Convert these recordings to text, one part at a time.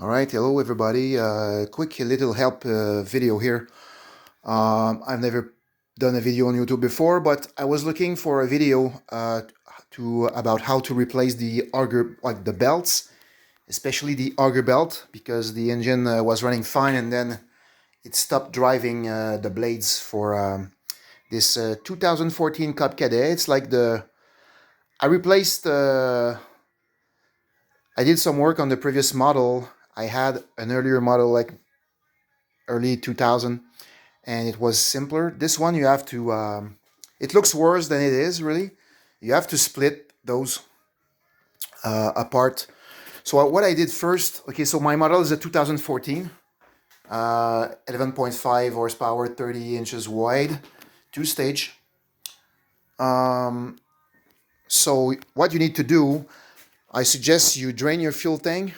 Alright, hello everybody. Quick little help video here. I've never done a video on YouTube before, but I was looking for a video about how to replace the auger, like the belts, especially the auger belt, because the engine was running fine and then it stopped driving the blades for this 2014 Cub Cadet. It's like I replaced. I did some work on the previous model. I had an earlier model like early 2000 and it was simpler. This one you have to it looks worse than it is really. You have to split those apart. So what I did first, okay, so my model is a 2014 11.5 horsepower, 30 inches wide, two-stage. So what you need to do, I suggest you drain your fuel tank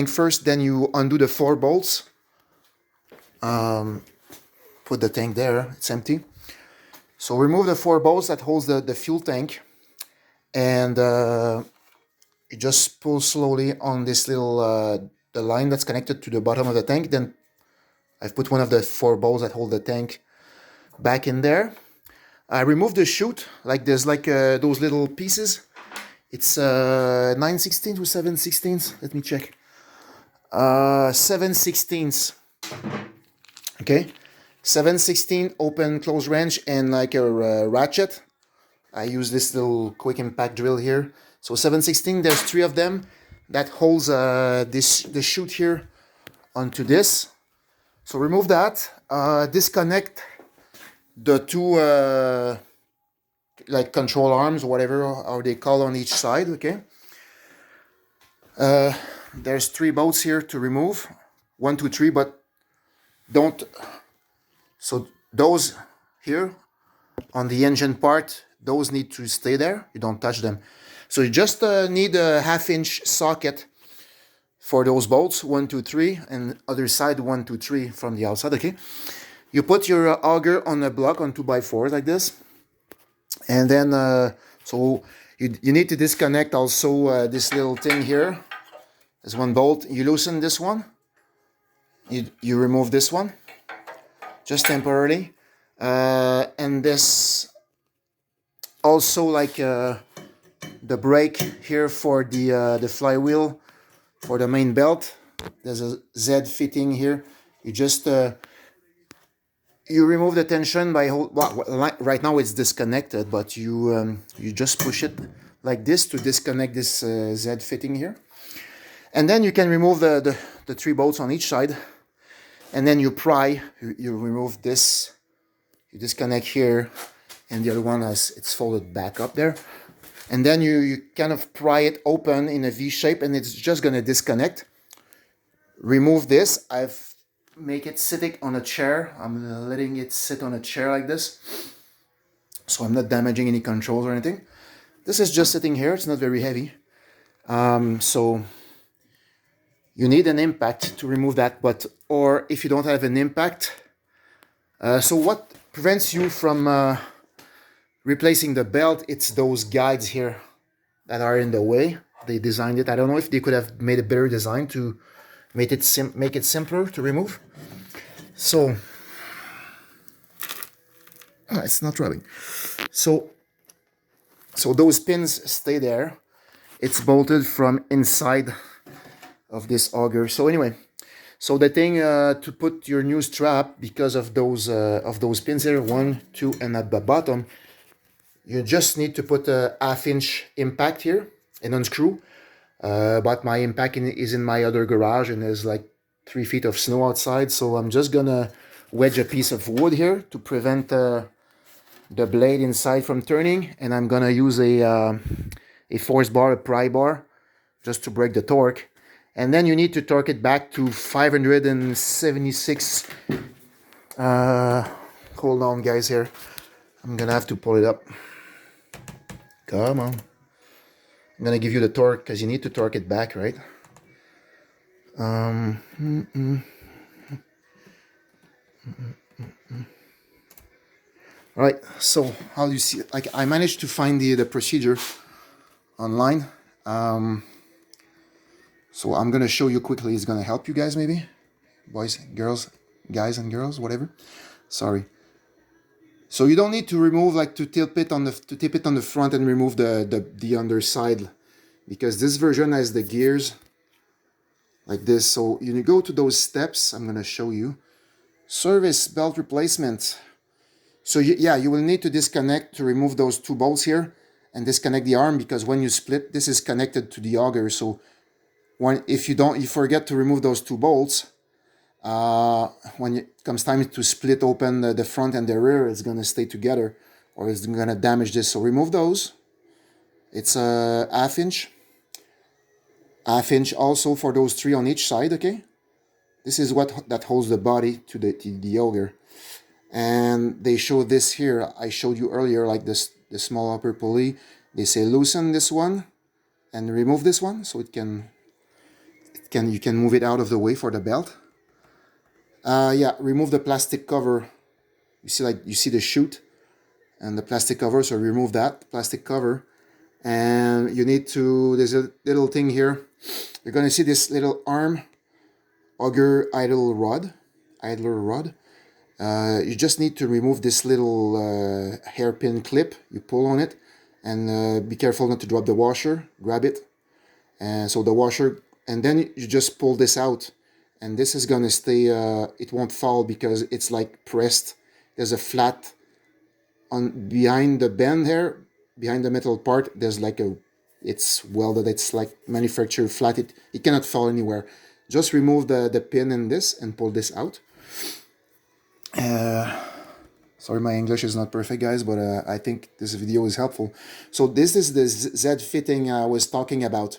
first, then you undo the 4 bolts. Put the tank there, it's empty. So remove the 4 bolts that holds the fuel tank, and you just pull slowly on this little the line that's connected to the bottom of the tank. Then I've put one of the 4 bolts that hold the tank back in there. I removed the chute, like there's like those little pieces. It's 9/16 to 7/16. Let me check. 7/16. Okay, 7/16 open close wrench and like a ratchet. I use this little quick impact drill here. So 7/16, there's 3 of them that holds the chute here onto this. So remove that. Disconnect the 2 like control arms, whatever how they call on each side. Okay. There's 3 bolts here to remove. 1, 2, 3, but don't. So those here on the engine part, those need to stay there. You don't touch them. So you just need a 1/2-inch socket for those bolts, 1, 2, 3, and other side 1, 2, 3 from the outside. Okay. You put your auger on a block on 2x4 like this, and then so you need to disconnect also this little thing here. There's 1 bolt. You loosen this one. You remove this one, just temporarily, and this also like the brake here for the flywheel for the main belt. There's a Z fitting here. You just you remove the tension by right now it's disconnected, but you just push it like this to disconnect this Z fitting here, and then you can remove the 3 bolts on each side, and then you pry. You remove this. You disconnect here, and the other one it's folded back up there, and then you kind of pry it open in a V shape, and it's just gonna disconnect. Remove this. I've make it sitting on a chair. I'm letting it sit on a chair like this, so I'm not damaging any controls or anything. This is just sitting here. It's not very heavy, so you need an impact to remove that. But or if you don't have an impact, so what prevents you from replacing the belt? It's those guides here that are in the way. They designed it. I don't know if they could have made a better design to make it simpler to remove. So it's not rubbing. So those pins stay there. It's bolted from inside of this auger. So anyway, so the thing to put your new strap, because of those pins here, 1, 2, and at the bottom, you just need to put a 1/2-inch impact here and unscrew. But my impact is in my other garage, and there's like 3 feet of snow outside, so I'm just gonna wedge a piece of wood here to prevent the blade inside from turning, and I'm gonna use a force bar, a pry bar, just to break the torque. And then you need to torque it back to 576. Hold on, guys, here. I'm gonna have to pull it up. Come on. I'm gonna give you the torque because you need to torque it back, right? All right. So how do you see it? Like I managed to find the procedure online. So I'm gonna show you quickly. It's gonna help you guys, maybe, boys, girls, guys and girls, whatever. Sorry. So you don't need to remove, like, to tip it on the front and remove the underside, because this version has the gears like this. So you go to those steps. I'm gonna show you. Service belt replacement. So you will need to disconnect to remove those two bolts here and disconnect the arm, because when you split, this is connected to the auger. So if you forget to remove those two bolts, when it comes time to split open the front and the rear, it's gonna stay together, or it's gonna damage this. So remove those. It's a half inch also for those three on each side. Okay, this is what that holds the body to the auger. And they show this here. I showed you earlier, like this, the small upper pulley. They say loosen this one and remove this one, so you can move it out of the way for the belt. Yeah, remove the plastic cover. You see the chute and the plastic cover. So remove that plastic cover, and you need to. There's a little thing here. You're gonna see this little arm auger idler rod. You just need to remove this little hairpin clip. You pull on it, and be careful not to drop the washer. Grab it, and so the washer, and then you just pull this out, and this is gonna stay. It won't fall because it's like pressed. There's a flat on behind the bend here, behind the metal part. There's like it's welded. It's like manufactured flat. It cannot fall anywhere. Just remove the pin in this and pull this out. Sorry, my English is not perfect, guys, but I think this video is helpful. So this is the Z fitting I was talking about,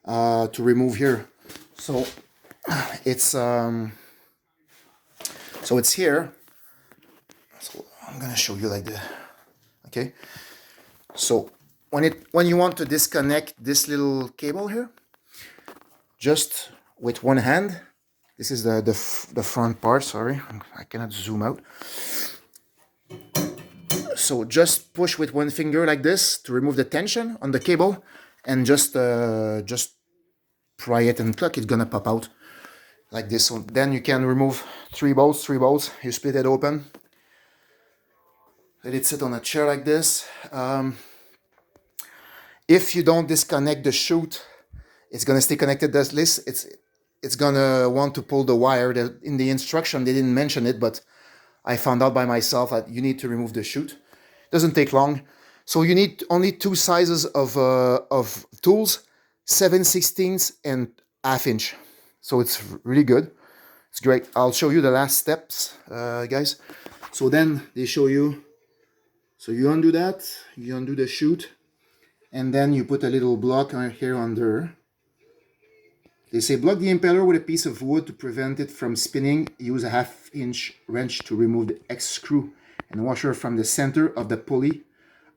to remove here. So it's here. So I'm gonna show you like that. Okay. So when you want to disconnect this little cable here, just with one hand. This is the front part. Sorry, I cannot zoom out. So just push with one finger like this to remove the tension on the cable, and just pry it and pluck. It's gonna pop out like this. So then you can remove three bolts. You split it open. Let it sit on a chair like this. If you don't disconnect the chute, it's gonna stay connected as this. It's gonna want to pull the wire. In the instruction they didn't mention it, but I found out by myself that you need to remove the chute. Doesn't take long. So you need only two sizes of tools, 7/16 and ½ inch. So it's really good. It's great. I'll show you the last steps, guys. So then they show you. So you undo that. You undo the chute, and then you put a little block here under. They say block the impeller with a piece of wood to prevent it from spinning. Use a ½ inch wrench to remove the X screw and washer from the center of the pulley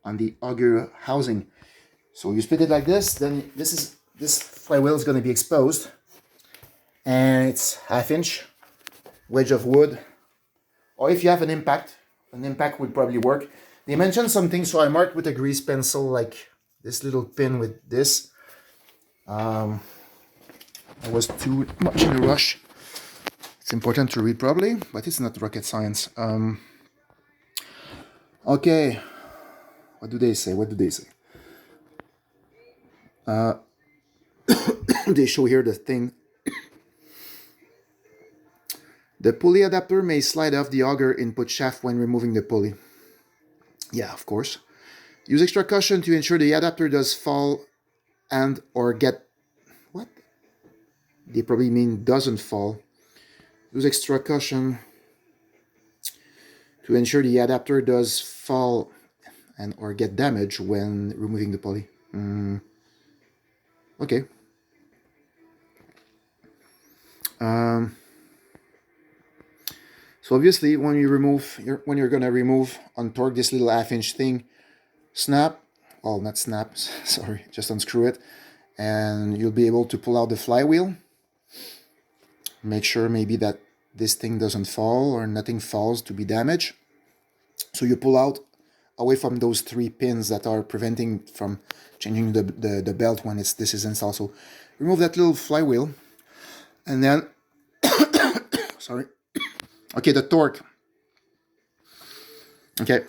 on the auger housing. So you split it like this. Then this flywheel is going to be exposed, and it's ½ inch wedge of wood. Or if you have an impact would probably work. They mentioned something, so I marked with a grease pencil, like this little pin with this. I was too much in a rush. It's important to read properly, but it's not rocket science. Okay, what do they say? They show here the thing. The pulley adapter may slide off the auger input shaft when removing the pulley. Yeah, of course. Use extra caution to ensure the adapter does fall and or get... What? They probably mean doesn't fall. Use extra caution to ensure the adapter does fall and or get damaged when removing the pulley. Okay. So obviously, when you're gonna remove, untorque this little ½ inch thing, snap. Well, not snap. Sorry, just unscrew it, and you'll be able to pull out the flywheel. Make sure maybe that this thing doesn't fall or nothing falls to be damaged. So you pull out away from those three pins that are preventing from changing the belt when this is installed. So remove that little flywheel, and then, sorry, okay, the torque. Okay,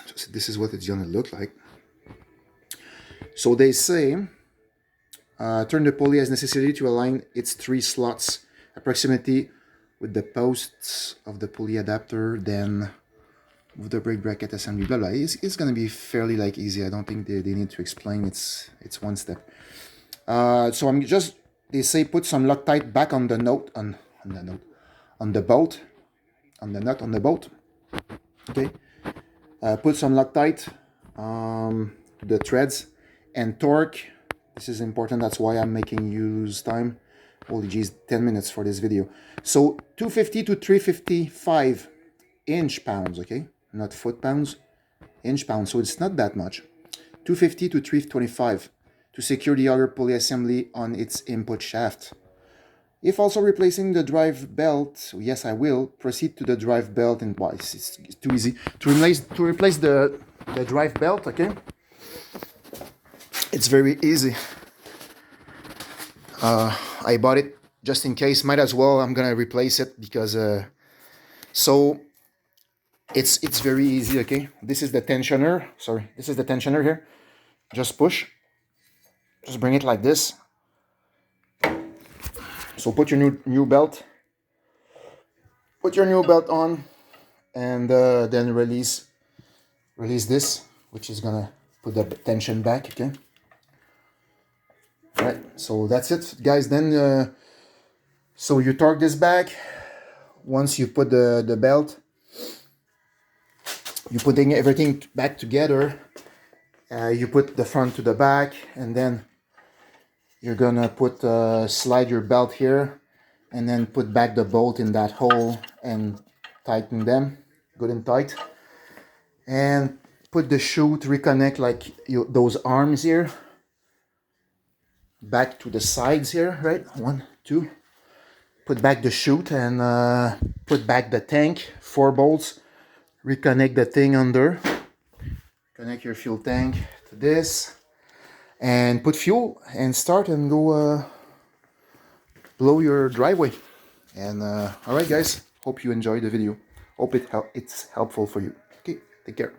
so this is what it's gonna look like. So they say, turn the pulley as necessary to align its 3 slots approximately with the posts of the pulley adapter, then move the brake bracket assembly, blah blah. It's gonna be fairly like easy. I don't think they need to explain. It's one step. So I'm just, they say put some Loctite back on the nut on the bolt, on the nut on the bolt. Okay, put some Loctite to the threads, and torque. This is important. That's why I'm making use time. Holy geez, 10 minutes for this video. So 250 to 355 inch-pounds. Okay, not foot-pounds, inch-pounds. So it's not that much. 250 to 325 to secure the auger pulley assembly on its input shaft. If also replacing the drive belt, yes I will, proceed to the drive belt, and why, it's too easy to replace the drive belt. Okay, it's very easy. I bought it just in case, might as well, I'm gonna replace it because so it's very easy. Okay, this is the tensioner, sorry, this is the tensioner here. Just push, just bring it like this. So put your new belt, on, and then release this, which is gonna put the tension back. Okay, all right, so that's it guys. Then so you torque this back. Once you put the belt, you're putting everything back together. You put the front to the back, and then you're gonna put slide your belt here, and then put back the bolt in that hole and tighten them good and tight, and put the shoe to reconnect, like those arms here back to the sides here, right? 1, 2. Put back the chute, and put back the tank, 4 bolts. Reconnect the thing under. Connect your fuel tank to this, and put fuel and start and go blow your driveway. And all right guys, hope you enjoyed the video. Hope it's helpful for you. Okay, take care.